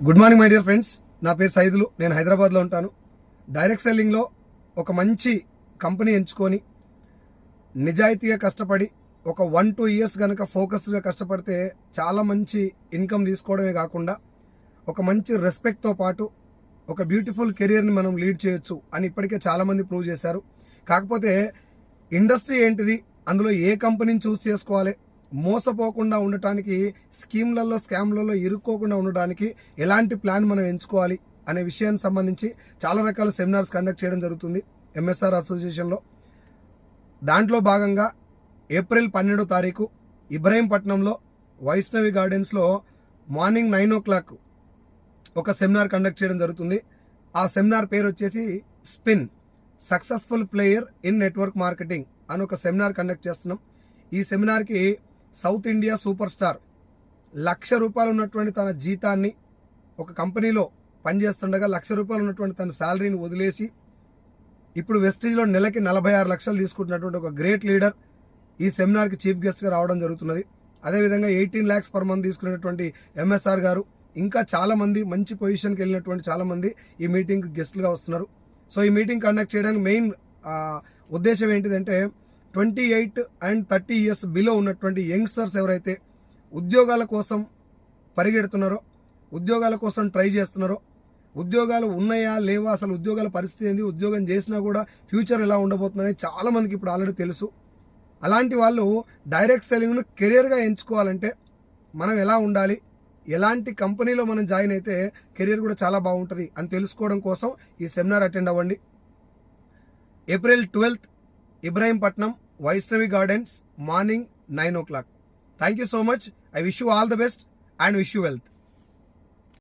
Good morning my dear friends. నా పేరు సైదులు. నేను హైదరాబాద్లో ఉంటాను. డైరెక్ట్ సెల్లింగ్లో ఒక మంచి కంపెనీ ఎంచుకొని నిజాయితీగా కష్టపడి ఒక 1-2 ఇయర్స్ కనుక ఫోకస్డ్గా కష్టపడితే చాలా మంచి ఇన్కమ్ తీసుకోవడమే కాకుండా ఒక మంచి రెస్పెక్ట్తో పాటు ఒక బ్యూటిఫుల్ కెరియర్ని మనం లీడ్ చేయొచ్చు అని ఇప్పటికే చాలామంది ప్రూవ్ చేశారు. కాకపోతే ఇండస్ట్రీ ఏంటిది, అందులో ఏ కంపెనీని చూస్ చేసుకోవాలి, మోసపోకుండా ఉండటానికి, స్కామ్లలో ఇరుక్కోకుండా ఉండడానికి ఎలాంటి ప్లాన్ మనం ఎంచుకోవాలి అనే విషయానికి సంబంధించి చాలా రకాల సెమినార్స్ కండక్ట్ చేయడం జరుగుతుంది ఎంఎస్ఆర్ అసోసియేషన్లో. దాంట్లో భాగంగా ఏప్రిల్ 12వ తారీఖు ఇబ్రహీంపట్నంలో వైష్ణవి గార్డెన్స్లో మార్నింగ్ 9 o'clock ఒక సెమినార్ కండక్ట్ చేయడం జరుగుతుంది. ఆ సెమినార్ పేరు వచ్చేసి spin successful player in network marketing అని ఒక సెమినార్ కండక్ట్ చేస్తున్నాం. ఈ సెమినార్కి సౌత్ ఇండియా సూపర్ స్టార్ ₹1,00,000 ఉన్నటువంటి తన జీతాన్ని ఒక కంపెనీలో పనిచేస్తుండగా ₹1,00,000 ఉన్నటువంటి తన శాలరీని వదిలేసి ఇప్పుడు వెస్టీజ్లో నెలకి 46 లక్షలు తీసుకుంటున్నటువంటి ఒక గ్రేట్ లీడర్ ఈ సెమినార్కి చీఫ్ గెస్ట్గా రావడం జరుగుతున్నది. అదేవిధంగా 18 lakhs per month తీసుకునేటువంటి ఎంఎస్ఆర్ గారు, ఇంకా చాలామంది మంచి పొజిషన్కి వెళ్ళినటువంటి చాలామంది ఈ మీటింగ్కి గెస్ట్లుగా వస్తున్నారు. సో ఈ మీటింగ్ కండక్ట్ చేయడానికి మెయిన్ ఉద్దేశం ఏంటిదంటే 28 and 30 years బిలో ఉన్నటువంటి యంగ్స్టర్స్ ఎవరైతే ఉద్యోగాల కోసం పరిగెడుతున్నారో, ఉద్యోగాల కోసం ట్రై చేస్తున్నారో, ఉద్యోగాలు ఉన్నాయా లేవా, అసలు ఉద్యోగాల పరిస్థితి ఏంది, ఉద్యోగం చేసినా కూడా ఫ్యూచర్ ఎలా ఉండబోతుందని చాలామందికి ఇప్పుడు ఆల్రెడీ తెలుసు. అలాంటి వాళ్ళు డైరెక్ట్ సెల్లింగ్ను కెరియర్గా ఎంచుకోవాలంటే మనం ఎలా ఉండాలి, ఎలాంటి కంపెనీలో మనం జాయిన్ అయితే కెరియర్ కూడా చాలా బాగుంటుంది అని తెలుసుకోవడం కోసం ఈ సెమినార్ అటెండ్ అవ్వండి. April 12th Ibrahimpatnam Vaishnavi gardens morning 9 o'clock. Thank you so much. I wish you all the best and wish you wealth.